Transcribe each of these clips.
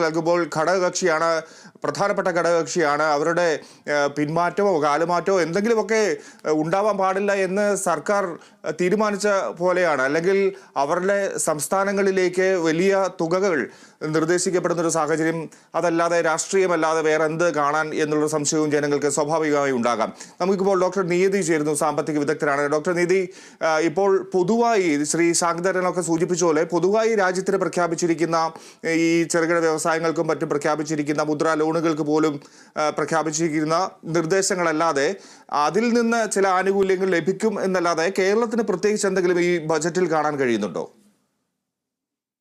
നൽകുമ്പോൾ ഘടകകക്ഷിയാണ്, പ്രധാനപ്പെട്ട ഘടകകക്ഷിയാണ്. അവരുടെ പിന്മാറ്റമോ കാലുമാറ്റമോ എന്തെങ്കിലുമൊക്കെ ഉണ്ടാവാൻ പാടില്ല എന്ന് സർക്കാർ തീരുമാനിച്ച പോലെയാണ്. അല്ലെങ്കിൽ അവരുടെ സംസ്ഥാനങ്ങളിലേക്ക് വലിയ തുകകൾ നിർദ്ദേശിക്കപ്പെടുന്നൊരു സാഹചര്യം, അതല്ലാതെ രാഷ്ട്രീയമല്ലാതെ വേറെ എന്ത് കാണാൻ എന്നുള്ള സംശയവും ജനങ്ങൾക്ക് സ്വാഭാവികമായി ഉണ്ടാകാം. നമുക്കിപ്പോൾ ഡോക്ടർ നീതി ചേരുന്നു, സാമ്പത്തിക വിദഗ്ധരാണ്. ഡോക്ടർ നീതി, ഇപ്പോൾ പൊതുവായി ശ്രീ ശാന്തരനൊക്കെ സൂചിപ്പിച്ച പോലെ പൊതുവായി രാജ്യത്തിന് പ്രഖ്യാപിച്ചിരിക്കുന്ന ഈ ചെറുകിട വ്യവസായങ്ങൾക്കും മറ്റും പ്രഖ്യാപിച്ചിരിക്കുന്ന മുദ്രാ ലോണുകൾക്ക് പോലും പ്രഖ്യാപിച്ചിരിക്കുന്ന നിർദ്ദേശങ്ങളല്ലാതെ അതിൽ നിന്ന് ചില ആനുകൂല്യങ്ങൾ ലഭിക്കും എന്നല്ലാതെ കേരളത്തിന് പ്രത്യേകിച്ച് എന്തെങ്കിലും ഈ ബജറ്റിൽ കാണാൻ കഴിയുന്നുണ്ടോ?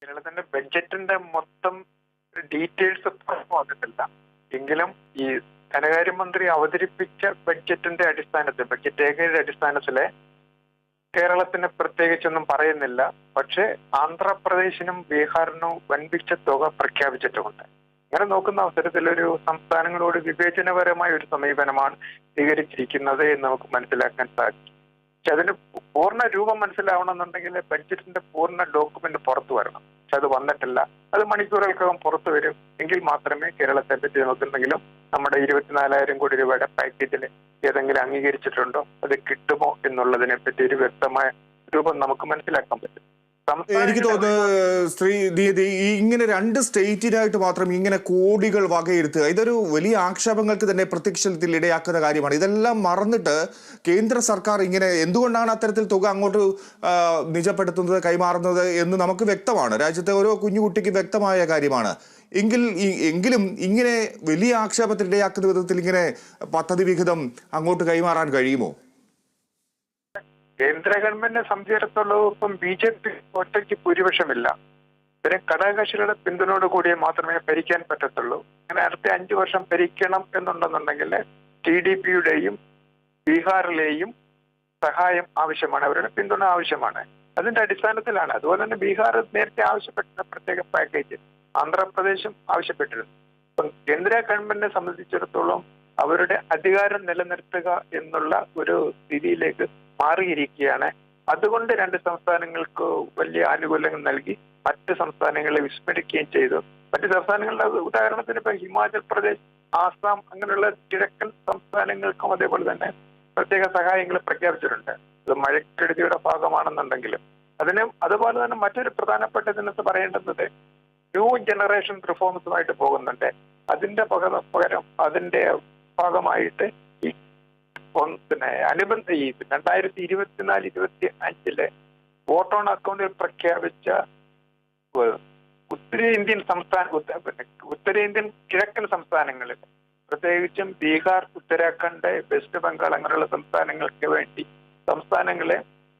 കേരളത്തിന്റെ ബഡ്ജറ്റിന്റെ മൊത്തം ഡീറ്റെയിൽസ് വന്നിട്ടില്ല. എങ്കിലും ഈ ധനകാര്യമന്ത്രി അവതരിപ്പിച്ച ബഡ്ജറ്റിന്റെ അടിസ്ഥാനത്തിൽ, ബഡ്ജറ്റ് രേഖയുടെ അടിസ്ഥാനത്തില് കേരളത്തിന് പ്രത്യേകിച്ചൊന്നും പറയുന്നില്ല. പക്ഷെ ആന്ധ്രാപ്രദേശിനും ബീഹാറിനും വൻപിച്ച തുക പ്രഖ്യാപിച്ചിട്ടുമുണ്ട്. അങ്ങനെ നോക്കുന്ന അവസരത്തിൽ ഒരു സംസ്ഥാനങ്ങളോട് വിവേചനപരമായ ഒരു സമീപനമാണ് സ്വീകരിച്ചിരിക്കുന്നത് എന്ന് നമുക്ക് മനസ്സിലാക്കാൻ സാധിക്കും. പക്ഷെ അതിന് പൂർണ്ണ രൂപം മനസ്സിലാവണമെന്നുണ്ടെങ്കിൽ ബഡ്ജറ്റിന്റെ പൂർണ്ണ ഡോക്യുമെന്റ് പുറത്തു വരണം. പക്ഷെ അത് വന്നിട്ടില്ല. അത് മണിക്കൂറുകൾക്കകം പുറത്തു വരും. എങ്കിൽ മാത്രമേ കേരളത്തെ പറ്റി നോക്കുന്നെങ്കിലും നമ്മുടെ 24,000 കോടി രൂപയുടെ പാക്കേജിൽ ഏതെങ്കിലും അംഗീകരിച്ചിട്ടുണ്ടോ, അത് കിട്ടുമോ എന്നുള്ളതിനെ പറ്റി ഒരു വ്യക്തമായ രൂപം നമുക്ക് മനസ്സിലാക്കാൻ പറ്റും. എനിക്ക് തോന്നുന്നു ശ്രീ നീതി, ഇങ്ങനെ രണ്ട് സ്റ്റേറ്റിനായിട്ട് മാത്രം ഇങ്ങനെ കോടികൾ വകയിരുത്തുക, ഇതൊരു വലിയ ആക്ഷേപങ്ങൾക്ക് തന്നെ പ്രത്യക്ഷത്തിൽ ഇടയാക്കുന്ന കാര്യമാണ്. ഇതെല്ലാം മറന്നിട്ട് കേന്ദ്ര സർക്കാർ ഇങ്ങനെ എന്തുകൊണ്ടാണ് അത്തരത്തിൽ തുക അങ്ങോട്ട് നിജപ്പെടുത്തുന്നത്, കൈമാറുന്നത് എന്ന് നമുക്ക് വ്യക്തമാണ്. രാജ്യത്തെ ഓരോ കുഞ്ഞുകുട്ടിക്ക് വ്യക്തമായ കാര്യമാണ്. എങ്കിലും ഇങ്ങനെ വലിയ ആക്ഷേപത്തിന് ഇടയാക്കുന്ന വിധത്തിൽ ഇങ്ങനെ പദ്ധതി വിഹിതം അങ്ങോട്ട് കൈമാറാൻ കഴിയുമോ? കേന്ദ്ര ഗവൺമെന്റിനെ സംബന്ധിച്ചിടത്തോളം ഇപ്പം BJP ഒറ്റയ്ക്ക് ഭൂരിപക്ഷമില്ല. ഇവരെ ഘടകകക്ഷികളുടെ പിന്തുണയോട് കൂടിയേ മാത്രമേ ഭരിക്കാൻ പറ്റത്തുള്ളൂ. അങ്ങനെ അടുത്ത 5 വർഷം ഭരിക്കണം എന്നുണ്ടെന്നുണ്ടെങ്കിൽ TDPയുടെയും ബീഹാറിലെയും സഹായം ആവശ്യമാണ്, അവരുടെ പിന്തുണ ആവശ്യമാണ്. അതിന്റെ അടിസ്ഥാനത്തിലാണ്. അതുപോലെ തന്നെ ബീഹാർ നേരത്തെ ആവശ്യപ്പെട്ട പ്രത്യേക പാക്കേജ് ആന്ധ്രാപ്രദേശും ആവശ്യപ്പെട്ടിരുന്നു. ഇപ്പം കേന്ദ്ര ഗവൺമെന്റിനെ സംബന്ധിച്ചിടത്തോളം അവരുടെ അധികാരം നിലനിർത്തുക എന്നുള്ള ഒരു സ്ഥിതിയിലേക്ക് മാറിയിരിക്കുകയാണ്. അതുകൊണ്ട് 2 സംസ്ഥാനങ്ങൾക്ക് വലിയ ആനുകൂല്യങ്ങൾ നൽകി മറ്റ് സംസ്ഥാനങ്ങളെ വിസ്മരിക്കുകയും ചെയ്തു. മറ്റ് സംസ്ഥാനങ്ങളുടെ ഉദാഹരണത്തിന് ഇപ്പൊ ഹിമാചൽ പ്രദേശ്, ആസാം അങ്ങനെയുള്ള കിഴക്കൻ സംസ്ഥാനങ്ങൾക്കും അതേപോലെ തന്നെ പ്രത്യേക സഹായങ്ങൾ പ്രഖ്യാപിച്ചിട്ടുണ്ട്. അത് മഴക്കെടുതിയുടെ ഭാഗമാണെന്നുണ്ടെങ്കിലും അതുപോലെ തന്നെ മറ്റൊരു പ്രധാനപ്പെട്ട ഇതിനകത്ത് പറയേണ്ടുന്നത് ന്യൂ ജനറേഷൻ റിഫോംസുമായിട്ട് പോകുന്നുണ്ട്. അതിന്റെ പകരം അതിന്റെ ഭാഗമായിട്ട് അനുബന്ധ ഈ 2024-25 വോട്ട് ഓൺ അക്കൗണ്ടിൽ പ്രഖ്യാപിച്ച ഉത്തരേന്ത്യൻ കിഴക്കൻ സംസ്ഥാനങ്ങളിൽ, പ്രത്യേകിച്ചും ബീഹാർ, ഉത്തരാഖണ്ഡ്, വെസ്റ്റ് ബംഗാൾ അങ്ങനെയുള്ള സംസ്ഥാനങ്ങൾക്ക് വേണ്ടി സംസ്ഥാനങ്ങളെ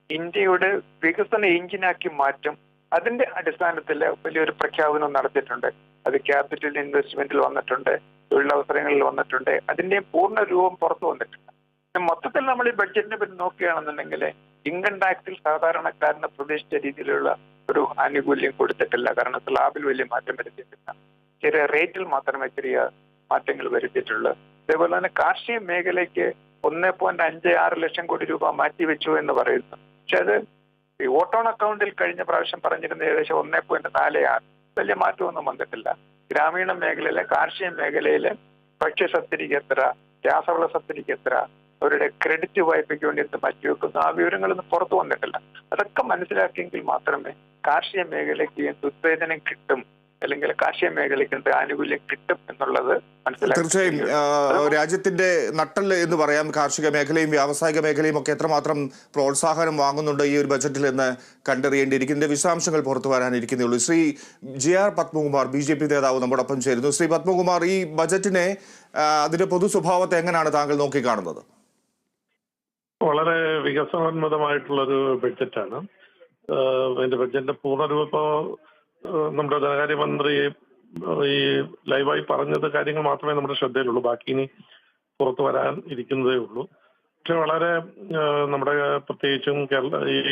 ഇന്ത്യയുടെ വികസന എഞ്ചിനാക്കി മാറ്റും. അതിന്റെ അടിസ്ഥാനത്തിൽ വലിയൊരു പ്രഖ്യാപനം നടത്തിയിട്ടുണ്ട്. അത് ക്യാപിറ്റൽ ഇൻവെസ്റ്റ്മെന്റിൽ വന്നിട്ടുണ്ട്, തൊഴിലവസരങ്ങളിൽ വന്നിട്ടുണ്ട്. അതിന്റെ പൂർണ്ണ രൂപം പുറത്തു വന്നിട്ടുണ്ട്. മൊത്തത്തിൽ നമ്മൾ ഈ ബഡ്ജറ്റിനെ പറ്റി നോക്കുകയാണെന്നുണ്ടെങ്കിൽ ഇൻകം ടാക്സിൽ സാധാരണക്കാരന് പ്രതീക്ഷിച്ച രീതിയിലുള്ള ഒരു ആനുകൂല്യം കൊടുത്തിട്ടില്ല. കാരണം സ്ലാബിൽ വലിയ മാറ്റം വരുത്തിയിട്ടില്ല. ചെറിയ റേറ്റിൽ മാത്രമേ ചെറിയ മാറ്റങ്ങൾ വരുത്തിയിട്ടുള്ളൂ. അതേപോലെ തന്നെ കാർഷിക മേഖലയ്ക്ക് 1.56 ലക്ഷം കോടി രൂപ മാറ്റിവെച്ചു എന്ന് പറയുന്നു. പക്ഷെ അത് ഈ വോട്ട് ഓൺ അക്കൗണ്ടിൽ കഴിഞ്ഞ പ്രാവശ്യം പറഞ്ഞിരുന്ന ഏകദേശം 1.46, വലിയ മാറ്റമൊന്നും വന്നിട്ടില്ല. ഗ്രാമീണ മേഖലയിലെ കാർഷിക മേഖലയിലെ ഭക്ഷ്യ സബ്സിഡിക്ക് എത്ര, രാസവള സബ്സിഡിക്ക് എത്ര, അവരുടെ ക്രെഡിറ്റ് വായ്പയ്ക്ക് വേണ്ടി മാറ്റിവെക്കുന്നു, ആ വിവരങ്ങളൊന്നും പുറത്തു വന്നിട്ടില്ല. അതൊക്കെ മനസ്സിലാക്കിയെങ്കിൽ മാത്രമേ കാർഷിക മേഖലയ്ക്ക് ഉത്തേജനം കിട്ടും, അല്ലെങ്കിൽ കാർഷിക മേഖലയ്ക്ക് ആനുകൂല്യം കിട്ടും എന്നുള്ളത് മനസ്സിലാക്കി. തീർച്ചയായും രാജ്യത്തിന്റെ നട്ടല് എന്ന് പറയാം. കാർഷിക മേഖലയും വ്യാവസായിക മേഖലയും ഒക്കെ എത്രമാത്രം പ്രോത്സാഹനം വാങ്ങുന്നുണ്ട് ഈ ഒരു ബജറ്റിൽ എന്ന് കണ്ടറിയേണ്ടിയിരിക്കുന്നതിന്റെ വിശദാംശങ്ങൾ പുറത്തു വരാനിരിക്കുന്നേ ഉള്ളൂ. ശ്രീ JR പത്മകുമാർ, BJP നേതാവ് നമ്മോടൊപ്പം ചേരുന്നു. ശ്രീ പത്മകുമാർ, ഈ ബജറ്റിനെ, അതിന്റെ പൊതു സ്വഭാവത്തെ എങ്ങനെയാണ് താങ്കൾ നോക്കിക്കാണുന്നത്? വളരെ വികസനോന്മുഖമായിട്ടുള്ളൊരു ബഡ്ജറ്റാണ്. അതിന്റെ ബഡ്ജറ്റിന്റെ പൂർണ്ണരൂപം നമ്മുടെ ധനകാര്യമന്ത്രി ഈ ലൈവായി പറഞ്ഞത് കാര്യങ്ങൾ മാത്രമേ നമ്മുടെ ശ്രദ്ധയിലുള്ളൂ. ബാക്കി ഇനി പുറത്തു വരാൻ ഇരിക്കുന്നതേ ഉള്ളൂ. പക്ഷെ വളരെ നമ്മുടെ പ്രത്യേകിച്ചും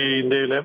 ഈ ഇന്ത്യയിലെ